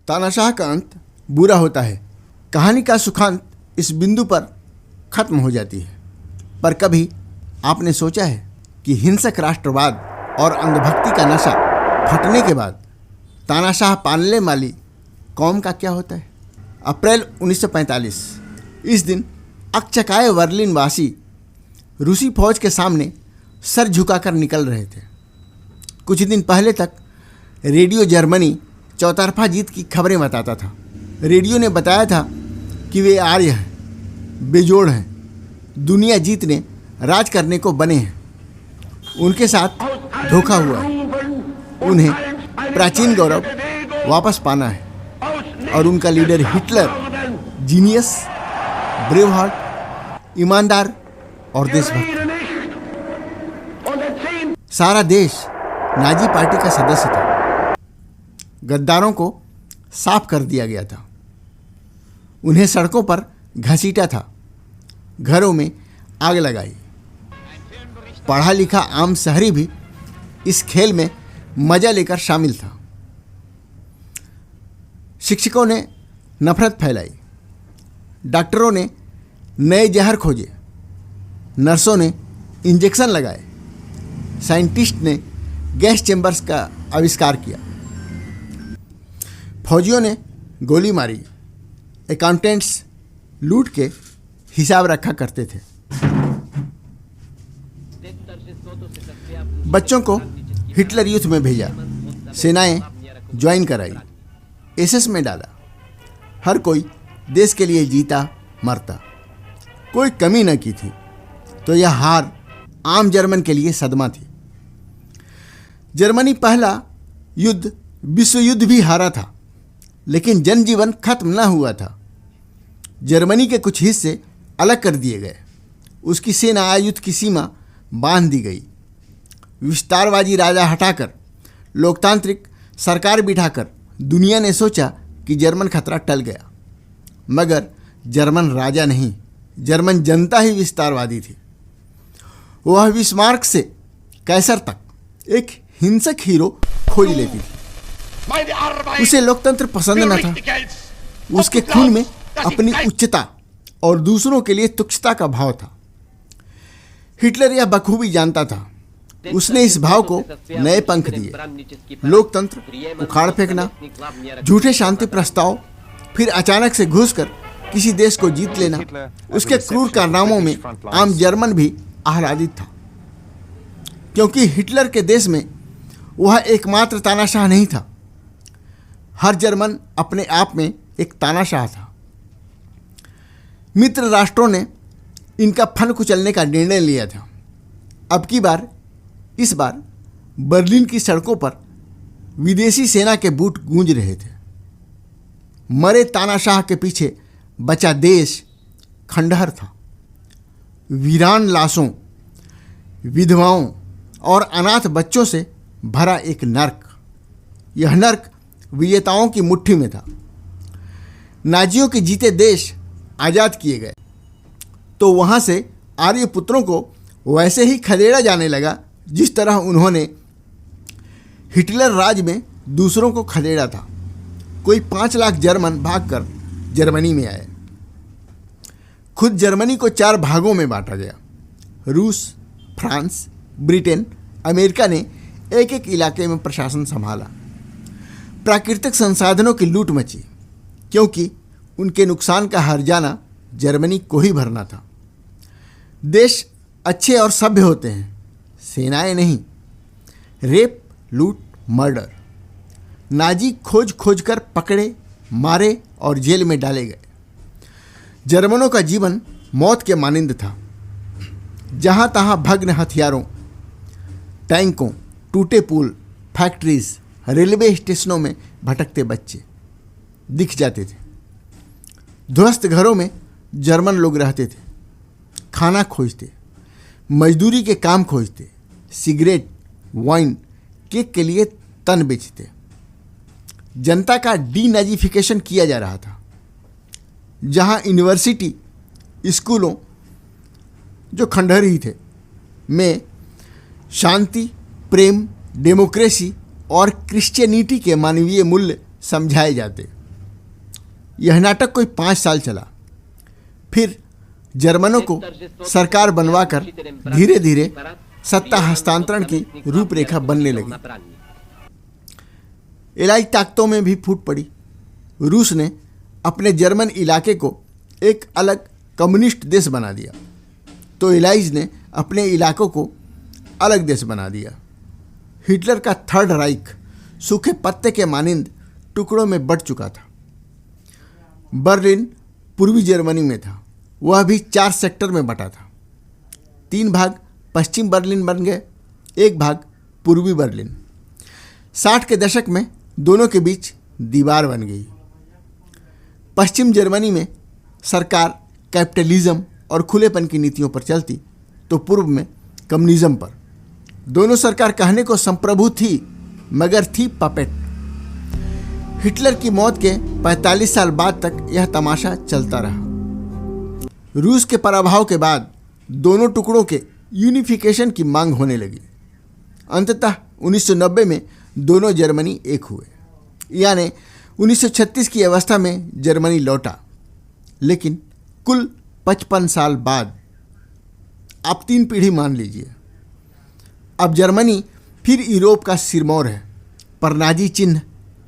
तानाशाह का अंत बुरा होता है। कहानी का सुखांत इस बिंदु पर खत्म हो जाती है। पर कभी आपने सोचा है कि हिंसक राष्ट्रवाद और अंधभक्ति का नशा फटने के बाद तानाशाह पालने वाली कौम का क्या होता है? अप्रैल 1945 इस दिन अकचकाए बर्लिन वासी रूसी फौज के सामने सर झुकाकर निकल रहे थे। कुछ दिन पहले तक रेडियो जर्मनी चौतरफा जीत की खबरें बताता था। रेडियो ने बताया था कि वे आर्य हैं, बेजोड़ हैं, दुनिया जीतने राज करने को बने हैं। उनके साथ धोखा हुआ है। उन्हें प्राचीन गौरव वापस पाना है और उनका लीडर हिटलर जीनियस, ब्रेवहार्ट, ईमानदार और देशभक्त। सारा देश नाजी पार्टी का सदस्य था। गद्दारों को साफ कर दिया गया था। उन्हें सड़कों पर घसीटा था, घरों में आग लगाई। पढ़ा लिखा आम शहरी भी इस खेल में मजा लेकर शामिल था। शिक्षकों ने नफरत फैलाई, डॉक्टरों ने नए जहर खोजे, नर्सों ने इंजेक्शन लगाए, साइंटिस्ट ने गैस चैम्बर्स का आविष्कार किया, फौजियों ने गोली मारी, अकाउंटेंट्स लूट के हिसाब रखा करते थे। बच्चों को हिटलर यूथ में भेजा, सेनाएं ज्वाइन कराई, एसएस में डाला। हर कोई देश के लिए जीता मरता, कोई कमी न की थी। तो यह हार आम जर्मन के लिए सदमा थी। जर्मनी पहला युद्ध विश्व युद्ध भी हारा था, लेकिन जनजीवन खत्म न हुआ था। जर्मनी के कुछ हिस्से अलग कर दिए गए, उसकी सेना आयुध की सीमा बांध दी गई। विस्तारवादी राजा हटाकर लोकतांत्रिक सरकार बिठाकर दुनिया ने सोचा कि जर्मन खतरा टल गया। मगर जर्मन राजा नहीं, जर्मन जनता ही विस्तारवादी थी। वह बिस्मार्क से कैसर तक एक हिंसक हीरो खोज लेती थी। उसे लोकतंत्र पसंद न था। उसके खून में अपनी उच्चता और दूसरों के लिए तुच्छता का भाव था। हिटलर यह बखूबी जानता था। उसने इस भाव को नए पंख दिए। लोकतंत्र, उखाड़ फेंकना, झूठे शांति प्रस्ताव, फिर अचानक से घुसकर किसी देश को जीत लेना, उसके क्रूर कारनामों में आम जर्मन भी आह्लादित था। क्योंकि हिटलर के देश में वह एकमात्र तानाशाह नहीं था। हर जर्मन अपने आप में एक तानाशाह था। मित्र राष्ट्रों ने इनका फन कुचलने का निर्णय लिया था। इस बार बर्लिन की सड़कों पर विदेशी सेना के बूट गूंज रहे थे। मरे तानाशाह के पीछे बचा देश खंडहर था। वीरान लाशों, विधवाओं और अनाथ बच्चों से भरा एक नर्क। यह नर्क विजेताओं की मुट्ठी में था। नाजियों के जीते देश आज़ाद किए गए तो वहाँ से आर्य पुत्रों को वैसे ही खदेड़ा जाने लगा जिस तरह उन्होंने हिटलर राज में दूसरों को खदेड़ा था। कोई 5 लाख जर्मन भागकर जर्मनी में आए। खुद जर्मनी को 4 भागों में बांटा गया। रूस, फ्रांस, ब्रिटेन, अमेरिका ने एक एक इलाके में प्रशासन संभाला। प्राकृतिक संसाधनों की लूट मची, क्योंकि उनके नुकसान का हर्जाना जर्मनी को ही भरना था। देश अच्छे और सभ्य होते हैं, सेनाएं नहीं। रेप, लूट, मर्डर। नाजी खोज खोज कर पकड़े, मारे और जेल में डाले गए। जर्मनों का जीवन मौत के मानिंद था। जहाँ तहाँ भग्न हथियारों, टैंकों, टूटे पुल, फैक्ट्रीज, रेलवे स्टेशनों में भटकते बच्चे दिख जाते थे। ध्वस्त घरों में जर्मन लोग रहते थे। खाना खोजते, मजदूरी के काम खोजते, सिगरेट, वाइन, केक के लिए तन बेचते। जनता का डीनाजीफिकेशन किया जा रहा था। जहां यूनिवर्सिटी, स्कूलों, जो खंडहर ही थे, में शांति, प्रेम, डेमोक्रेसी और क्रिश्चियनिटी के मानवीय मूल्य समझाए जाते। यह नाटक कोई 5 साल चला। फिर जर्मनों को सरकार बनवाकर धीरे धीरे सत्ता हस्तांतरण की रूपरेखा बनने लगी। एलाइज ताकतों में भी फूट पड़ी। रूस ने अपने जर्मन इलाके को एक अलग कम्युनिस्ट देश बना दिया, तो एलाइज ने अपने इलाकों को अलग देश बना दिया। हिटलर का थर्ड राइख सूखे पत्ते के मानिंद टुकड़ों में बंट चुका था। बर्लिन पूर्वी जर्मनी में था, वह भी 4 सेक्टर में बटा था। 3 भाग पश्चिम बर्लिन बन गए, 1 भाग पूर्वी बर्लिन। 60 के दशक में दोनों के बीच दीवार बन गई। पश्चिम जर्मनी में सरकार कैपिटलिज्म और खुलेपन की नीतियों पर चलती, तो पूर्व में कम्युनिज्म पर। दोनों सरकार कहने को संप्रभु थी, मगर थी पपेट। हिटलर की मौत के 45 साल बाद तक यह तमाशा चलता रहा। रूस के पराभव के बाद दोनों टुकड़ों के यूनिफिकेशन की मांग होने लगी। अंततः 1990 में दोनों जर्मनी एक हुए, यानी 1936 की अवस्था में जर्मनी लौटा। लेकिन कुल 55 साल बाद, आप 3 पीढ़ी मान लीजिए, अब जर्मनी फिर यूरोप का सिरमौर है, पर नाजी चिन्ह,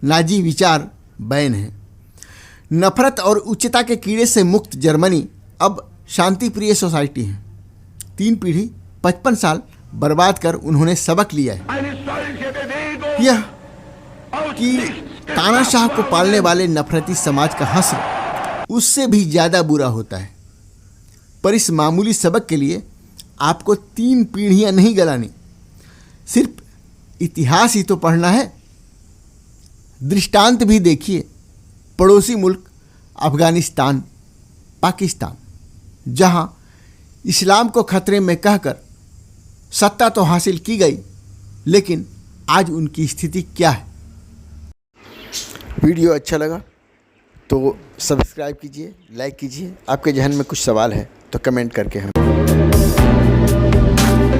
नाजी विचार बैन है। नफरत और उच्चता के कीड़े से मुक्त जर्मनी अब शांति प्रिय सोसाइटी है। 3 पीढ़ी 55 साल बर्बाद कर उन्होंने सबक लिया है, यह कि तानाशाह को पालने वाले नफरती समाज का हश्र उससे भी ज़्यादा बुरा होता है। पर इस मामूली सबक के लिए आपको 3 पीढ़ियां नहीं गलानी, सिर्फ इतिहास ही तो पढ़ना है। दृष्टांत भी देखिए, पड़ोसी मुल्क अफगानिस्तान, पाकिस्तान, जहां इस्लाम को खतरे में कहकर सत्ता तो हासिल की गई, लेकिन आज उनकी स्थिति क्या है। वीडियो अच्छा लगा तो सब्सक्राइब कीजिए, लाइक कीजिए। आपके जहन में कुछ सवाल है तो कमेंट करके हमें